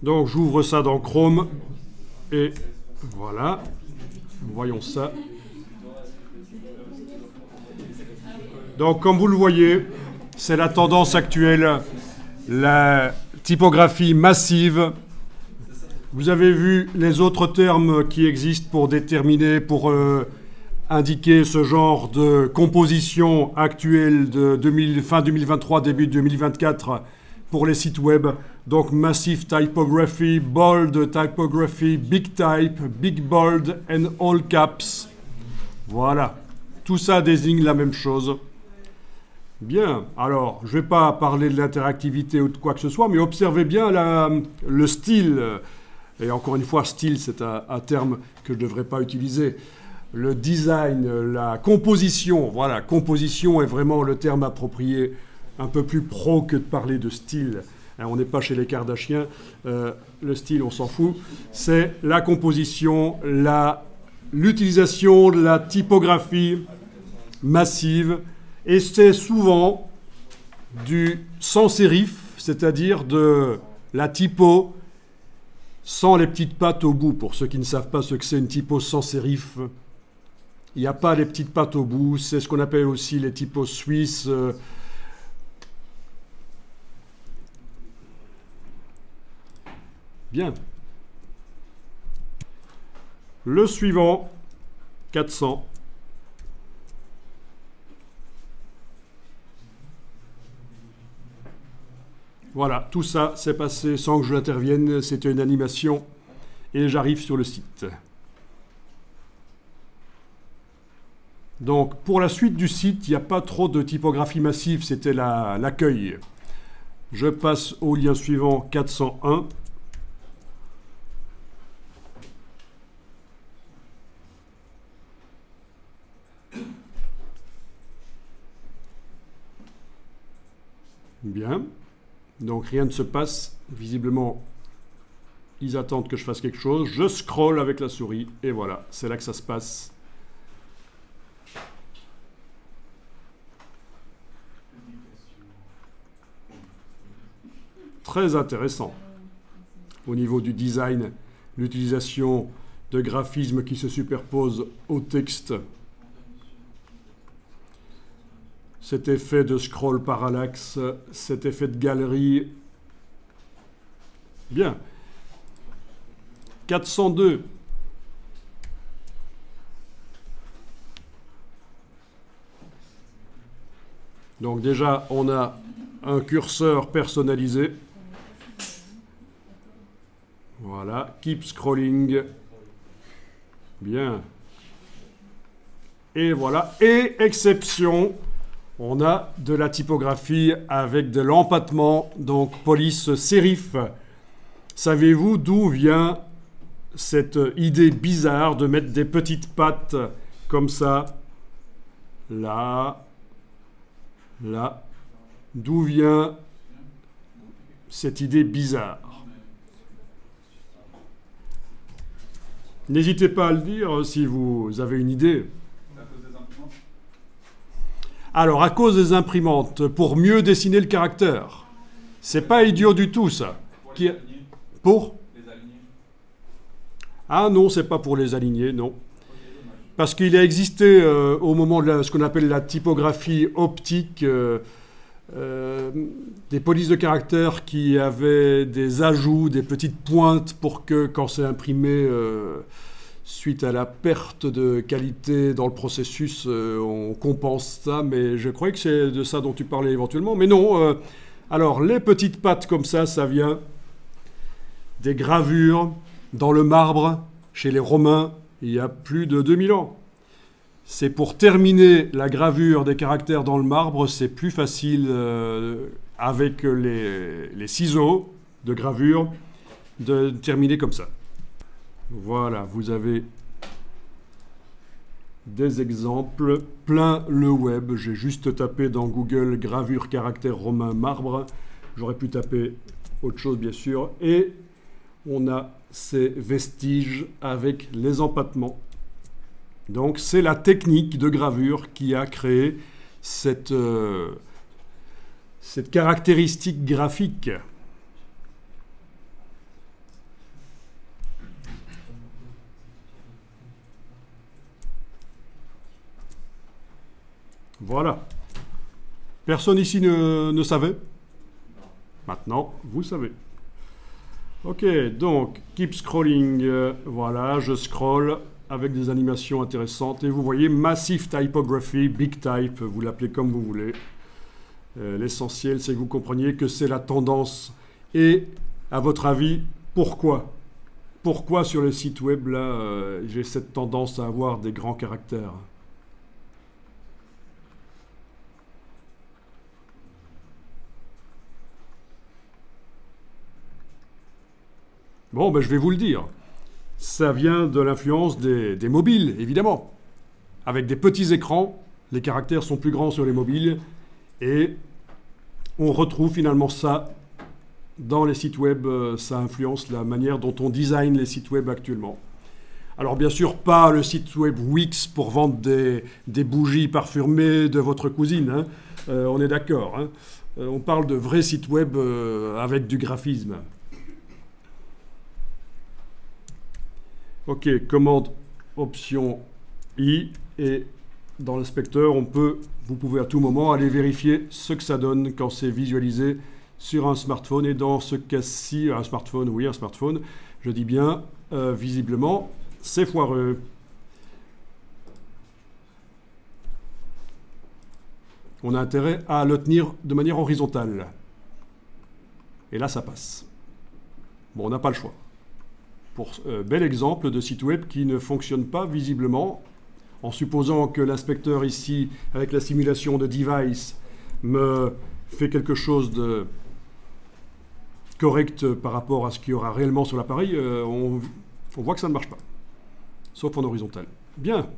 Donc j'ouvre ça dans Chrome et voilà, voyons ça. Donc comme vous le voyez, c'est la tendance actuelle, la typographie massive. Vous avez vu les autres termes qui existent pour déterminer, pour indiquer ce genre de composition actuelle de fin 2023, début 2024 pour les sites web. Donc Massive Typography, Bold Typography, Big Type, Big Bold and All Caps. Voilà. Tout ça désigne la même chose. Bien. Alors, je ne vais pas parler de l'interactivité ou de quoi que ce soit, mais observez bien le style. Et encore une fois, style, c'est un terme que je ne devrais pas utiliser. Le design, la composition. Voilà, composition est vraiment le terme approprié, un peu plus pro que de parler de style. On n'est pas chez les Kardashians, le style, on s'en fout. C'est la composition, l'utilisation de la typographie massive, et c'est souvent du sans sérif, c'est-à-dire de la typo sans les petites pattes au bout. Pour ceux qui ne savent pas ce que c'est une typo sans sérif, il n'y a pas les petites pattes au bout, c'est ce qu'on appelle aussi les typos suisses. Bien. Le suivant, 400. Voilà, tout ça s'est passé sans que je l'intervienne. C'était une animation et j'arrive sur le site. Donc, pour la suite du site, il n'y a pas trop de typographie massive, c'était l'accueil. Je passe au lien suivant, 401. Bien. Donc rien ne se passe. Visiblement, ils attendent que je fasse quelque chose. Je scrolle avec la souris et voilà, c'est là que ça se passe. Très intéressant. Au niveau du design, l'utilisation de graphismes qui se superposent au texte. Cet effet de scroll parallaxe, cet effet de galerie. Bien. 402. Donc déjà, on a un curseur personnalisé. Voilà. Keep scrolling. Bien. Et voilà. Et exception. On a de la typographie avec de l'empattement, donc police sérif. Savez-vous d'où vient cette idée bizarre de mettre des petites pattes comme ça, là, là? D'où vient cette idée bizarre? N'hésitez pas à le dire si vous avez une idée. Alors, à cause des imprimantes, pour mieux dessiner le caractère. C'est pas idiot du tout, ça. Pour les aligner. Ah non, c'est pas pour les aligner, non. Parce qu'il a existé, au moment de ce qu'on appelle la typographie optique, des polices de caractère qui avaient des ajouts, des petites pointes pour que, quand c'est imprimé... suite à la perte de qualité dans le processus, on compense ça, mais je croyais que c'est de ça dont tu parlais éventuellement. Mais non, alors les petites pattes comme ça vient des gravures dans le marbre chez les Romains il y a plus de 2000 ans. C'est pour terminer la gravure des caractères dans le marbre, c'est plus facile avec les ciseaux de gravure de terminer comme ça. Voilà, vous avez des exemples, plein le web. J'ai juste tapé dans Google gravure caractère romain marbre. J'aurais pu taper autre chose, bien sûr. Et on a ces vestiges avec les empattements. Donc, c'est la technique de gravure qui a créé cette caractéristique graphique. Voilà. Personne ici ne savait? Maintenant, vous savez. Ok, donc, keep scrolling. Voilà, je scroll avec des animations intéressantes. Et vous voyez, Massive Typography, Big Type, vous l'appelez comme vous voulez. L'essentiel, c'est que vous compreniez que c'est la tendance. Et, à votre avis, pourquoi? Pourquoi sur le site web, là, j'ai cette tendance à avoir des grands caractères? Bon, ben, je vais vous le dire. Ça vient de l'influence des mobiles, évidemment. Avec des petits écrans, les caractères sont plus grands sur les mobiles, et on retrouve finalement ça dans les sites web. Ça influence la manière dont on design les sites web actuellement. Alors bien sûr, pas le site web Wix pour vendre des bougies parfumées de votre cousine, hein. On est d'accord, hein. On parle de vrais sites web avec du graphisme. Ok, commande option I, et dans l'inspecteur, vous pouvez à tout moment aller vérifier ce que ça donne quand c'est visualisé sur un smartphone. Et dans ce cas-ci, un smartphone, oui, un smartphone, je dis bien, visiblement, c'est foireux. On a intérêt à le tenir de manière horizontale. Et là, ça passe. Bon, on n'a pas le choix. Pour bel exemple de site web qui ne fonctionne pas visiblement, en supposant que l'inspecteur ici, avec la simulation de device, me fait quelque chose de correct par rapport à ce qu'il y aura réellement sur l'appareil, on voit que ça ne marche pas, sauf en horizontal. Bien.